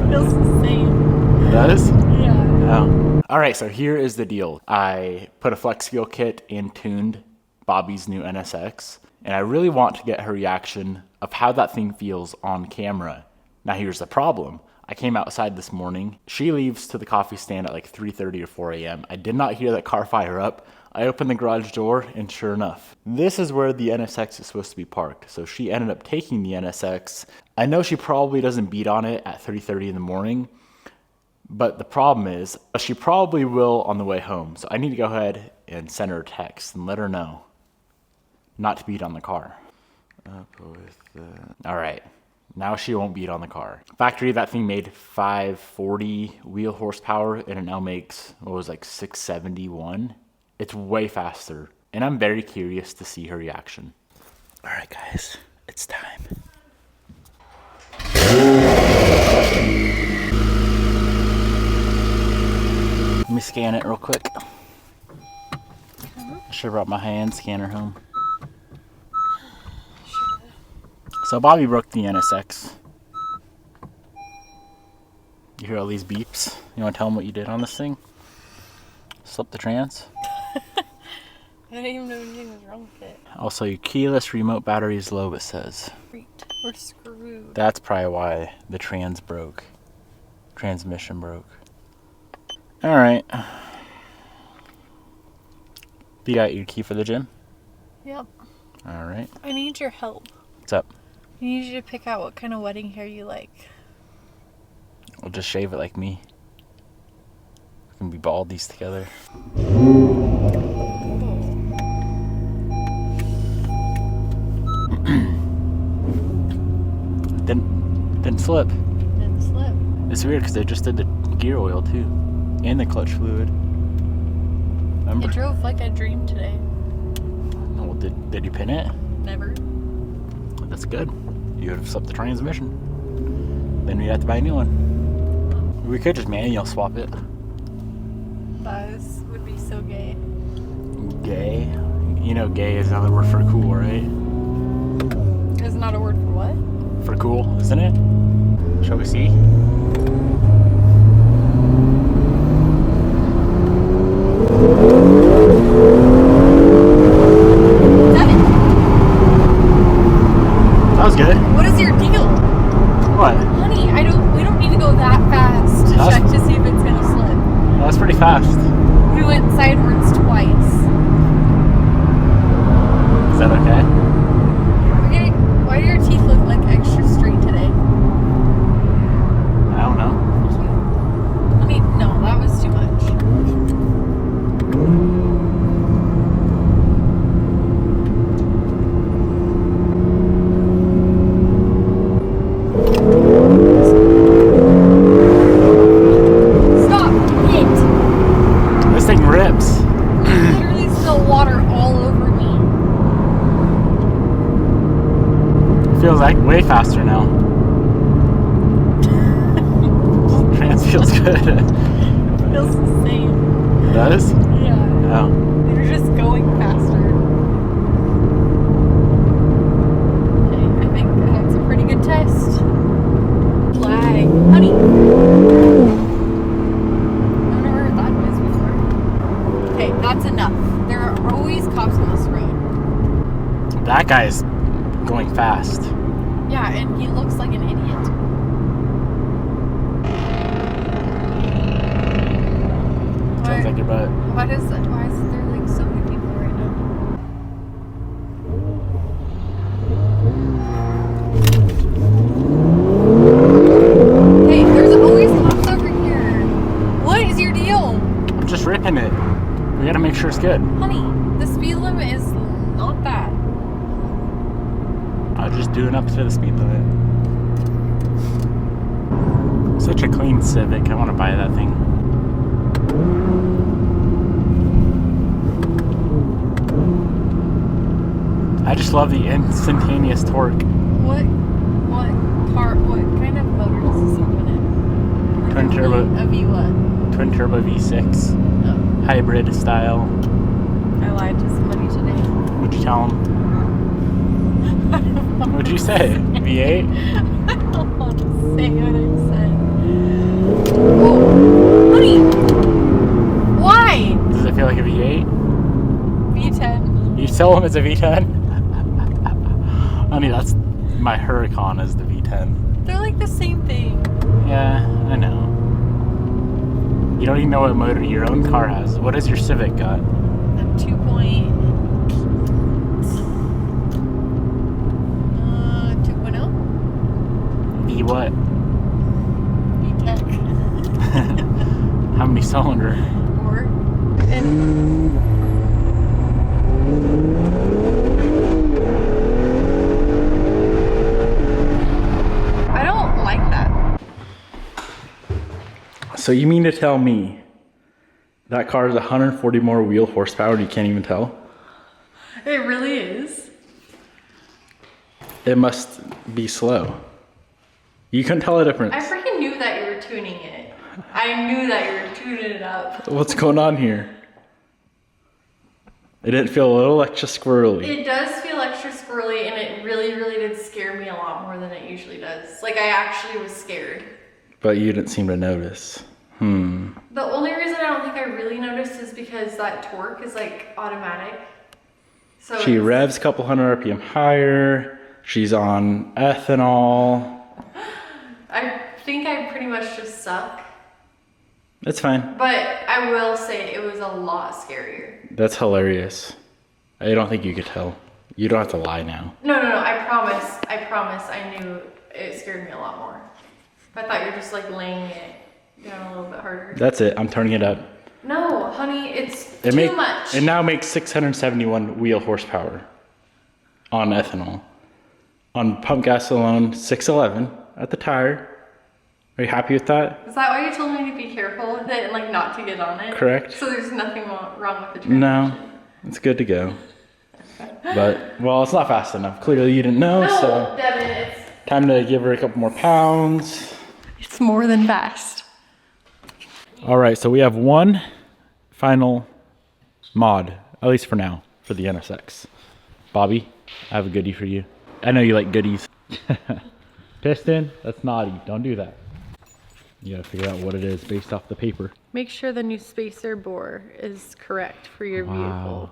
Feels the same. It does? Yeah. Oh. Alright, so here is the deal. I put a flex fuel kit and tuned Bobby's new NSX, and I really want to get her reaction of how that thing feels on camera. Now here's the problem. I came outside this morning. She leaves to the coffee stand at like 3:30 or 4 a.m. I did not hear that car fire up. I opened the garage door, and sure enough, this is where the NSX is supposed to be parked. So she ended up taking the NSX. I know she probably doesn't beat on it at 3:30 in the morning, but the problem is she probably will on the way home. So I need to go ahead and send her a text and let her know not to beat on the car. All right. Now she won't beat on the car. Factory, that thing made 540 wheel horsepower, and it now makes, what was like 671. It's way faster, and I'm very curious to see her reaction. All right, guys, it's time. Let me scan it real quick. I should have brought my hand scanner home. So Bobby broke the NSX. You hear all these beeps? You want to tell them what you did on this thing? Slipped the trans? I didn't even know anything was wrong with it. Also, your keyless remote battery is low, it says. We're screwed. That's probably why the trans broke. Transmission broke. Alright. You got your key for the gym? Yep. Alright. I need your help. What's up? I need you to pick out what kind of wedding hair you like. I'll just shave it like me. We can be baldies together. Didn't slip. Didn't slip. It's weird because they just did the gear oil too, and the clutch fluid. Remember? It drove like a dream today. Well, did you pin it? Never. That's good. You would have slipped the transmission. Then we'd have to buy a new one. We could just manual swap it. That would be so gay. Gay? You know gay is another word for cool, right? It's not a word for what? For cool, isn't it? Shall we see? Devin, That was good. what is your deal? What? Honey, we don't need to go that fast to check to see if it's gonna slip. That was pretty fast. We went sideways twice. Is that okay? Okay, why do your teeth look like extra straight today? I don't know. I mean, no, that was too much. Stop! Hit! This thing rips. Literally spill water all over me. Feels like way faster now. Trans feels good. Feels the same. It does? Yeah. Oh. You're just going faster. Okay, I think that's a pretty good test. Lag. Honey. I've never heard that noise before. Okay, that's enough. There are always cops on this road. That guy's going fast. Yeah, and he looks like an idiot. Sounds like your butt. Why is there like so many people right now? Hey, there's always cops over here. What is your deal? I'm just ripping it. We gotta make sure it's good. Honey, the speed limit is not that. I'm just doing up to the speed limit. Such a clean Civic. I want to buy that thing. I just love the instantaneous torque. What kind of motor does this have in it? Like Twin turbo. A V what? Twin turbo V6. Oh, Hybrid style. I lied to somebody today. What'd you tell him? What'd you say? V8? tell him it's a V10? Honey, that's my Huracan is the V10. They're like the same thing. Yeah, I know. You don't even know what motor your own car has. What does your Civic got? A 2.0. V what? V-Tech. How many cylinder? 4. And I don't like that. So you mean to tell me that car is 140 more wheel horsepower and you can't even tell? It really is. It must be slow. You couldn't tell the difference. I freaking knew that you were tuning it. I knew that you were tuning it up. What's going on here? It didn't feel a little extra squirrely. It does feel extra squirrely, and it really, really did scare me a lot more than it usually does. Like, I actually was scared. But you didn't seem to notice. The only reason I don't think I really noticed is because that torque is like automatic. So She revs a couple hundred RPM higher. She's on ethanol. I think I pretty much just suck. It's fine. But I will say it was a lot scarier. That's hilarious. I don't think you could tell. You don't have to lie now. No, I promise. I knew it scared me a lot more. I thought you were just like laying it down a little bit harder. That's it. I'm turning it up. No, honey, it's too much. It now makes 671 wheel horsepower on ethanol. On pump gas alone, 611 at the tire. Are you happy with that? Is that why you told me to be careful with it and like not to get on it? Correct. So there's nothing wrong with the transmission? No, it's good to go. But, well, it's not fast enough. Clearly you didn't know, No, so Devin, it's time to give her a couple more pounds. more than fast. All right, so we have one final mod, at least for now, for the NSX. Bobby, I have a goodie for you. I know you like goodies. Piston, that's naughty. Don't do that. You gotta figure out what it is based off the paper. Make sure the new spacer bore is correct for your Wow. vehicle.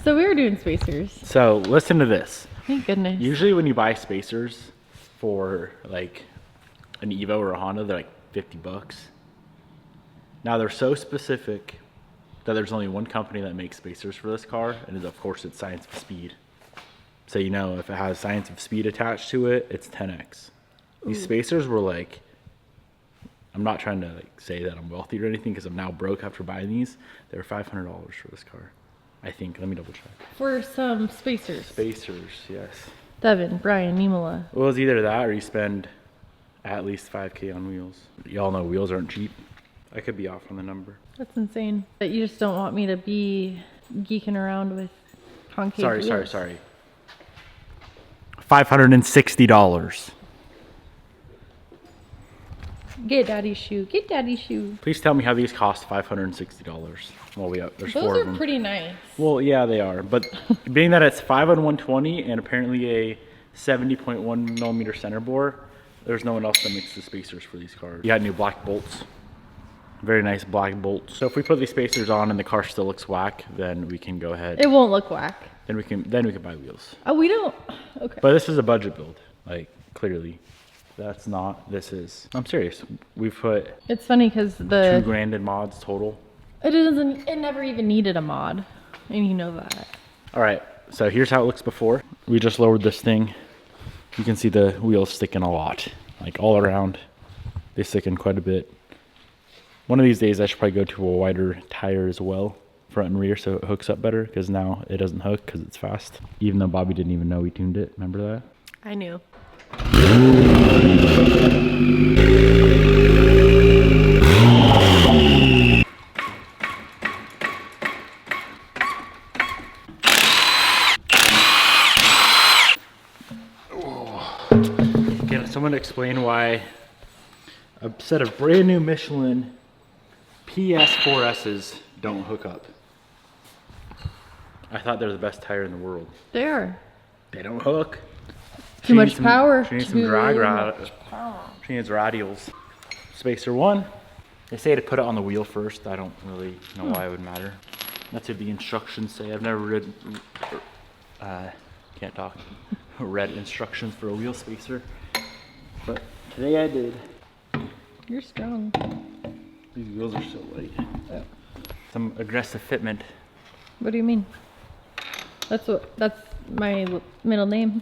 So we were doing spacers. So listen to this. Thank goodness. Usually when you buy spacers for like an Evo or a Honda, they're like 50 bucks. Now they're so specific that there's only one company that makes spacers for this car, and of course it's Science of Speed. So you know if it has Science of Speed attached to it, it's 10x. These spacers were like, I'm not trying to like say that I'm wealthy or anything because I'm now broke after buying these. They were $500 for this car, I think. Let me double check. For some spacers. Spacers, yes. Devin, Brian, Niemela. Well, it's either that or you spend at least 5K on wheels. Y'all know wheels aren't cheap. I could be off on the number. That's insane. But you just don't want me to be geeking around with concave wheels. Sorry. $560. Get daddy's shoe. Get daddy's shoe. Please tell me how these cost $560. Well, there's Those four are of them. pretty nice. Well, yeah, they are. But being that it's 5 on 120 and apparently a 70.1 millimeter center bore, there's no one else that makes the spacers for these cars. You got new black bolts. Very nice black bolts. So if we put these spacers on and the car still looks whack, then we can go ahead. It won't look whack. Then we can buy wheels. Oh, we don't. Okay. But this is a budget build, like clearly. That's not. This is. I'm serious. We've put It's funny because the $2,000 in mods total. it never even needed a mod, and you know that. All right. So here's how it looks before. We just lowered this thing. You can see the wheels sticking a lot, like all around. They stick in quite a bit. One of these days, I should probably go to a wider tire as well, front and rear, so it hooks up better. Because now it doesn't hook because it's fast. Even though Bobby didn't even know we tuned it. Remember that? I knew. Can someone explain why a set of brand new Michelin PS4Ss don't hook up? I thought they're the best tire in the world. They are. They don't hook. Too much power. She needs some drag She needs radials. Spacer one. They say to put it on the wheel first. I don't really know why it would matter. That's what the instructions say. I've never read, can't talk, read instructions for a wheel spacer, but today I did. You're strong. These wheels are so light. Oh. Some aggressive fitment. What do you mean? That's my middle name.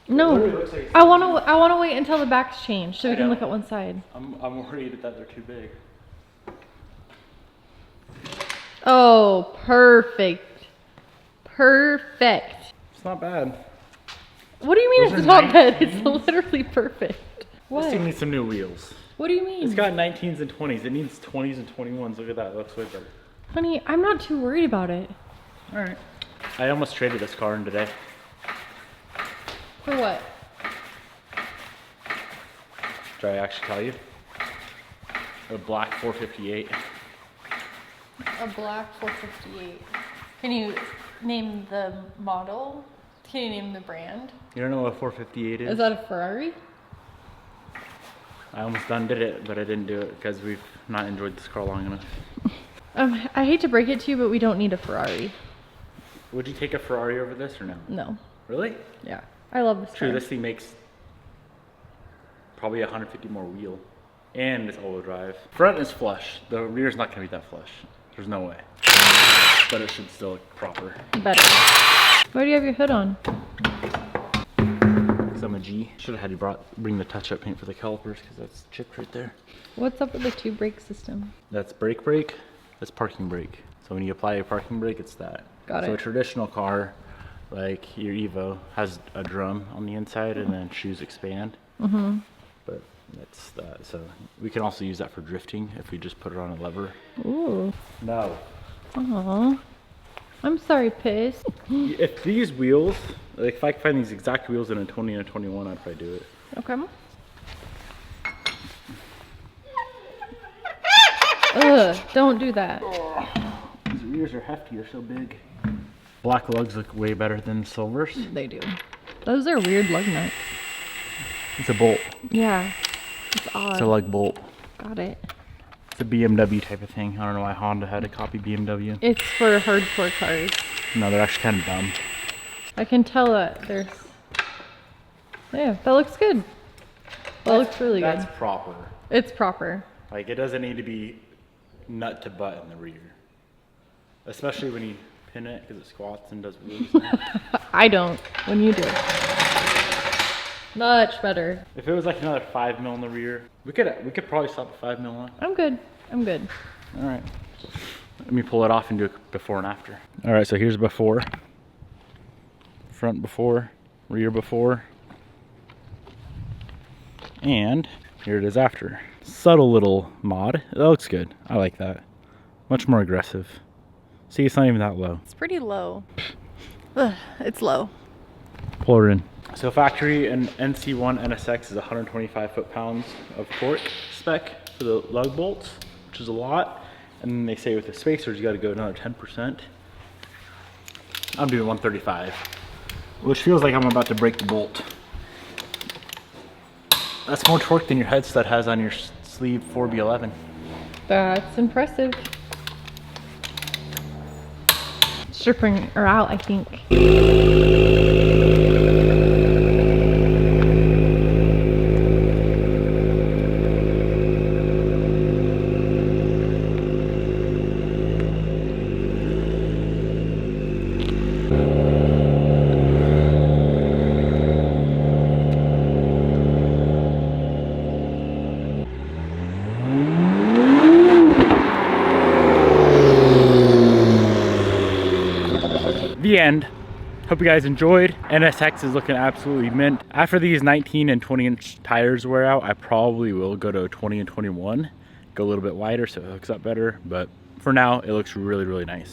No, like I want to wait until the back's changed so we can look at one side. I'm worried that they're too big. Oh, perfect. Perfect. It's not bad. What do you mean it's not bad? It's literally perfect. What? This thing needs some new wheels. What do you mean? It's got 19s and 20s. It needs 20s and 21s. Look at that. It looks way better. Honey, I'm not too worried about it. All right. I almost traded this car in today. For what? Did I actually tell you? A black 458. A black 458. Can you name the model? Can you name the brand? You don't know what a 458 is? Is that a Ferrari? I almost done did it, but I didn't do it because we've not enjoyed this car long enough. I hate to break it to you, but we don't need a Ferrari. Would you take a Ferrari over this or no? No. Really? Yeah. I love this True, car. this thing makes probably 150 more wheel. And it's all-wheel drive. Front is flush. The rear's not gonna be that flush. There's no way. But it should still look proper. Better. Why do you have your hood on? Because I'm a G. Should have had you bring the touch-up paint for the calipers because that's chipped right there. What's up with the 2-brake system? That's brake. That's parking brake. So when you apply a parking brake, it's that. Got it. So a traditional car, like your Evo, has a drum on the inside and then shoes expand. Mm-hmm. But that's that. So we can also use that for drifting if we just put it on a lever. Ooh. No. Aw. I'm sorry, Piss. If these wheels, like if I could find these exact wheels in a 20 and a 21, I'd probably do it. Okay. Ugh, don't do that. These rears are hefty, they're so big. Black lugs look way better than silvers. They do. Those are weird lug nuts. It's a bolt. Yeah. It's odd. It's a lug bolt. Got it. It's a BMW type of thing. I don't know why Honda had to copy BMW. It's for hardcore cars. No, they're actually kind of dumb. I can tell that there's... Yeah, that looks good. That looks really good. That's proper. It's proper. Like, it doesn't need to be nut to butt in the rear. Especially when you pin it, because it squats and does wheels. I don't, when you do. Much better. If it was like another 5 mil in the rear, we could probably slap a 5 mil on. I'm good. I'm good. All right. Let me pull it off and do a before and after. All right, so here's before. Front before, rear before. And here it is after. Subtle little mod. That looks good. I like that. Much more aggressive. See, it's not even that low. It's pretty low. Ugh, it's low. Pull her in. So factory and NC1 NSX is 125 foot-pounds of torque spec for the lug bolts, which is a lot. And then they say with the spacers, you got to go another 10%. I'm doing 135, which feels like I'm about to break the bolt. That's more torque than your head stud has on your sleeve 4B11. That's impressive. Stripping her out, I think. The end. Hope you guys enjoyed. NSX is looking absolutely mint. After these 19 and 20 inch tires wear out, I probably will go to a 20 and 21. Go a little bit wider so it hooks up better. But for now, it looks really, really nice.